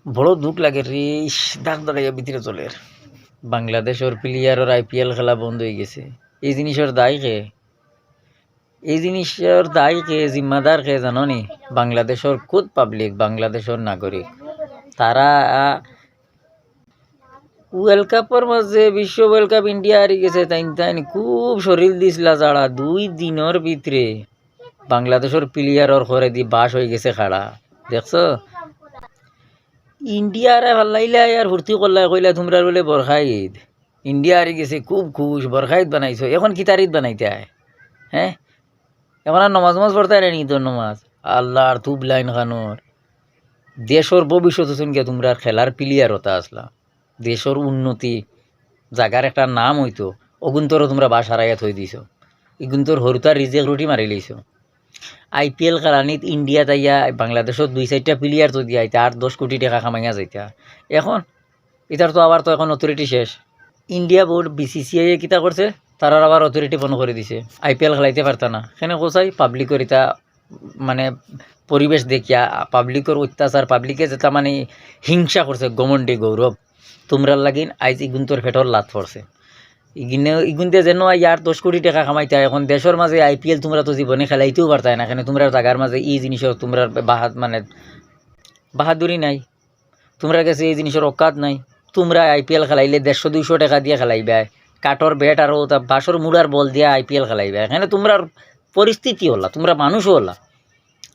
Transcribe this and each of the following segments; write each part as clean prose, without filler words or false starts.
বড় দুঃখ লাগে রে। দাগ দাঁড়াইয়া ভিতরে চলে। বাংলাদেশের প্লেয়ারের IPL খেলা বন্ধ হয়ে গেছে। এই জিনিসের দায় কে? এই জিনিসের দায় কে, জিম্মাদার কে জানো নি? বাংলাদেশের খুদ পাবলিক, বাংলাদেশের নাগরিক। তারা ওয়ার্ল্ড কাপের মাঝে, বিশ্ব ওয়ার্ল্ড কাপ ইন্ডিয়া হারি গেছে, তাই তাই খুব শরীর দিছিলা যারা 2 দিনের ভিতরে বাংলাদেশের প্লেয়ারের ঘরে দি বাস হয়ে গেছে খাড়া। দেখছো? ইন্ডিয়ারে ভাল লাগিলে আর ফুর্তি করলা, কইলা তোমরা বলে বরখা ঈদ, ইন্ডিয়া হারি গেছে খুব খুশ, বরখা ঈদ বানাইছো। এখন কি তার ঈদ বানাইতে হয়? হ্যাঁ, এখন আর নমাজ নমাজ পড়তে হয় না ঈদের নমাজ? আল্লাহর তুব লাইন খানোর দেশের ভবিষ্যৎ হচ্ছেন গিয়া তোমরা খেলার প্লেয়ার হতা আসলা, দেশের উন্নতি জাগার একটা নাম হইতো, অগুন্তরও তোমরা বাস হারাইয়া থই দিছ। ইগুন্তর হরুতার রিজেক্ট রুটি মারি লইছো। IPL খেলানিত ইন্ডিয়া তাইয়া বাংলাদেশত 2-4টা প্লেয়ার তো দিয়া আইতা 8-10 কোটি টাকা কামাইয়া যাইতা। এখন এটার তো আবার তো এখন অথরিটি শেষ। ইন্ডিয়া বোর্ড BCCI কিতা করছে, তারার আবার অথরিটি বন্ধ করে দিছে। IPL খেলাইতে পারতা না। সেখানে কোথায় পাবলিকর ইতা মানে পরিবেশ দেখিয়া পাবলিকর অত্যাচার, পাবলিকে যেটা মানে হিংসা করছে, গমন্ডি গৌরব তোমরা লাগিন আইজ ইগুন্তর ফেটর লাত পড়ছে। ইগুনতে যেন ইয়ার 10 কোটি টাকা কামাইতে হয়। এখন দেশের মাঝে IPL তোমরা তো জীবনে খেলাইতেও পারতাই না। এখানে তোমরা জায়গার মাঝে এই জিনিসের তোমরা মানে বাহাদুরি নাই, তোমরা কাছে এই জিনিসের অকাত নাই। তোমরা IPL খেলাইলে 150-200 টাকা দিয়ে খেলাইবা, কাঠর ব্যাট আর বাঁশর মুড়ার বল দিয়ে IPL খেলাইবা। এখানে তোমরা পরিস্থিতি হলা, তোমরা মানুষও হলা।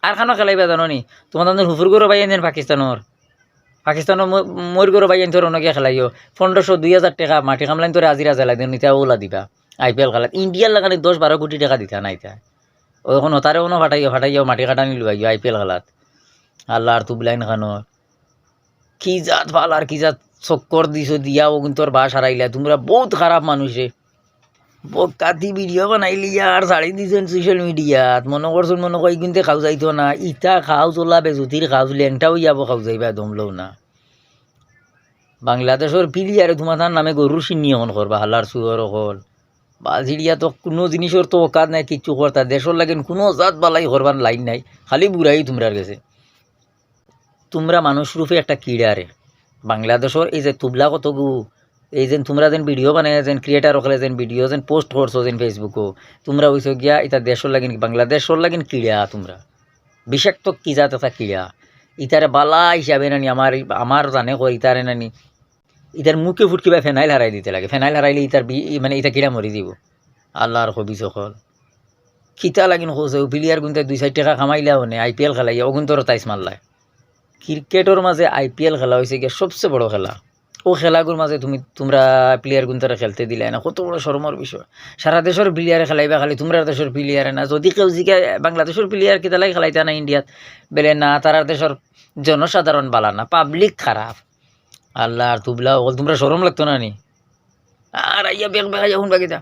আর খানো খেলাইবা জানো নি? তোমাদের হুফুর করে পাই আনেন পাকিস্তানের ময়ূর করে পাই আনতে অনেকে খেলাইও 1500-2000 টাকা মাটি কামলাইন তোরে আজিরা জ্বালাই দেন, নিতা ওলা দিবা IPL খেলাত। ইন্ডিয়ার লাগানি 10-12 কোটি টাকা দিতা না ইতা। ওখানে তারে কোনো ফাটাইও মাটি কাটানি লুয়াইও IPL খেলাত। আল্লাহ আর তুবলাইন খানোর কি জাত ভাল আর কি জাত চক্কর দিছো দিয়া ও কিন্তু তোর বাস হারাইলা। তোমরা বহুত খারাপ মানুষ রে। কাতি ভিডিও বানাইলি আর ছাড়ি দিছেন সোশ্যাল মিডিয়াত। মনে করছেন মনে কই কিন্তু খাও যাইতো না। ইটা খাও চলা বেজুতির খাও ল্যাংটাও ইয়াবো খাও যাইবা দমলেও না। বাংলাদেশের প্লেয়ারে তোমার নামে গরুর সিন্নি এখন করবা হালার চুয়ার হল বাজিরিয়া। তো কোনো জিনিসের তো অকাত নাই কিচ্ছু করতা। দেশের লাগেন কোনো জাত বালাই করবার লাইন নাই, খালি বুড়াই তোমরার গেছে। তোমরা মানুষ রূপে একটা কিড়ারে বাংলাদেশের এই যে তুবলা কতগু, এই যেন তোমরা যেন ভিডিও বানাই যেন ক্রিয়েটার হলে যেন ভিডিও যেন পোস্ট করছো যেন ফেসবুকও, তোমরা হইছো গিয়া এটা দেশের লাগিন বাংলাদেশের লাগিন কিড়া। তোমরা বিষাক্ত কি জাত এটা কিড়া। ইতারে বালা হিসাবে নানি আমার আমার জানে কই ইতারে নানি ইতার মুখে ফুটকিবা ফেনাইল হারাই দিতে লাগে। ফেনাইল হারাইলে ইতার মানে ইতা কিড়া মরি দিব। আল্লাহর হবি সকল খিতা লাগিন হোসে প্লেয়ার গুনতে 2-4 টাকা কামাইলা হনে IPL খেলাই অগুন্তর তাইস মারলায়। ক্রিকেটের মাঝে IPL খেলা হয়েছে গিয়ে সবচেয়ে বড় খেলা। ও খেলাগুলোর মাঝে তোমরা প্লেয়ার গুনতারা খেলতে দিলে না, কত বড় শরমের বিষয়। সারা দেশের প্লেয়ারে খেলাইবা, খালি তোমরা দেশের প্লেয়ারে না। যদি কেউ জিকে বাংলাদেশের প্লেয়ার কি তালাই খেলাইতে না ইন্ডিয়াত, বেলে না তারা দেশের জনসাধারণ বালা না, পাবলিক খারাপ। আল্লাহ আর তুবলা তোমরা শরম লাগতো না নি? আর আইয়া বেগ বেগা যখন বাকিটা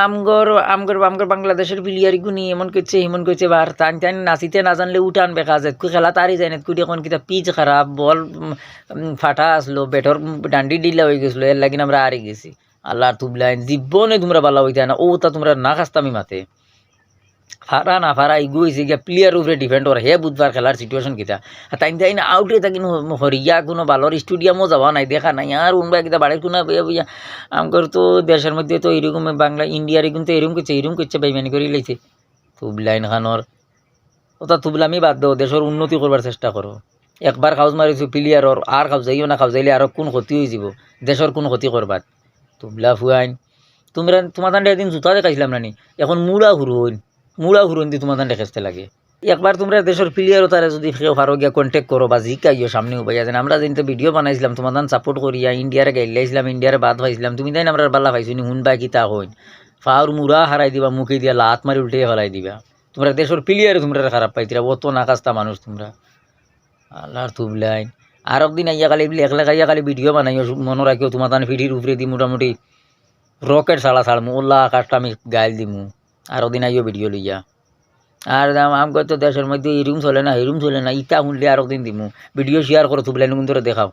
আমগর আমগর আমগর বাংলাদেশের প্লেয়ার গুনি এমন করছে এমন করছে। বার টান টান নাচিতে না জানলে উঠান বেকা যায় খেলা তারই যায় না। কুটি এখন কিতা পিচ খারাপ, বল ফাটা আসলো, ব্যাটর ডান্ডি ডিলা হয়ে গেছিলো, এর লাগিন আমরা হারি গেছি। আল্লাহ তুবলাইন জীবনে তোমরা বালা হইতে না। ও তা তোমরা না খাস্তামি মাতে ফারা না ফারা ইগু হয়েছে গিয়া প্লেয়ার উপরে ডিপেন্ড করে। হে বুধবার খেলার সিচুয়েশন কিতা তাই তাই না আউটে থাকি হরিয়া কোনো বালর স্টেডিয়ামও যাওয়া নাই, দেখা নাই। আর উনবা কিতা বাড়ির কোনো বইয়া আমগর তো দেশের মধ্যে তো এরকম বাংলা ইন্ডিয়ার কিন্তু এরকম করছে বেইমানি করে লাইছে। তুবলাইন খানোর ওটা তুবলামি বাদ দাও, দেশের উন্নতি করবার চেষ্টা করো। একবার খাউজ মারিছো প্লেয়ারর আর খাও যাইও না, খাও যাইলে আর কোন ক্ষতি হয়ে যাব, দেশের কোন ক্ষতি করবার। তুবলা ফুয়াইন তোমরা তোমার তান্ডে একদিন জুতা দেখাইছিলাম নানি, এখন মুড়া হুরুন দি তোমার তান্ডে খেসতে লাগে। একবার তোমরা দেশের প্লেয়ারও তারা যদি কেউ পারো গিয়া কন্ট্যাক্ট করো বা জিকাইও সামনে উপায় যেন আমরা যেন ভিডিও বানাইছিলাম তোমার সাপোর্ট করিয়া ইন্ডিয়ারে গাইলাইছিলাম, ইন্ডিয়ারে বাদ পাইছিলাম, তুমি তাই আমরা বাল্লা পাইছো নি হুন বা কিতা হইন ফাউর মুড়া হারাই দিবা, মুখে দিয়া লাত মারি উল্টে ফেলাই দিবা। তোমরা দেশের প্লেয়ারে তোমরা খারাপ পাইতিরা, অত নাকাস্তা মানুষ তোমরা। আল্লাহর তুবলাইন আর একদিন আইয়া খালি একলা খাইয়া খালি ভিডিও বানাইও মনে রাখিও তোমার তান ফিটির উপরে দি মোটামুটি রকেট ছাড়মু ওল্লা আকাশটা আমি গাইল দিমু। আর ওদিন আইও ভিডিও লইয়া। আর আমাকে তো দেশের মধ্যে এরুম চলে না ইটা শুনলে আর একদিন দিমু ভিডিও শেয়ার করো তুবলাইন কিন্তু দেখাও।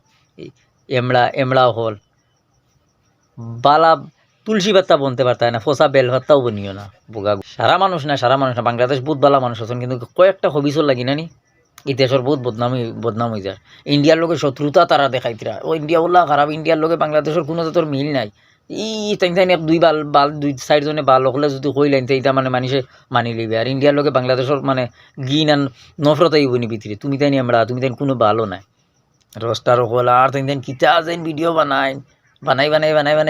এমড়া হল বালা তুলসী পাত্তা বনতে পারতায় না, ফসা বেল পাত্তাও বনিও না। বোগা সারা মানুষ না বাংলাদেশ বহুত বালা মানুষ আছেন, কিন্তু কয়েকটা হবিসর লাগি না নি এই দেশের বহুত বদনাম হয়ে যায়। ইন্ডিয়ার লোকের শত্রুতা তারা দেখাইতরা, ও ইন্ডিয়া বললা খারাপ, ইন্ডিয়ার লোকে বাংলাদেশের কোনো জাতর মিল নাই। তাই তাই এক দুই বাল দুই সাইড জনে বাল হলে যদি কইলেন তো এইটা মানে মানুষে মানি লইবে। আর ইন্ডিয়ার লোকে বাংলাদেশের মানে গিন আর নফরত আইব নি ভিতরে, তুমি তাই আমরা তুমি তাই কোনো ভালো নাই। রস্টার হল আর তাই তাই কিতা যেন ভিডিও বানাই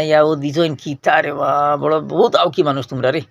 ইয়া ও দিছ কিতা রে বা বড় বহুত আও কি মানুষ তোমরা রে।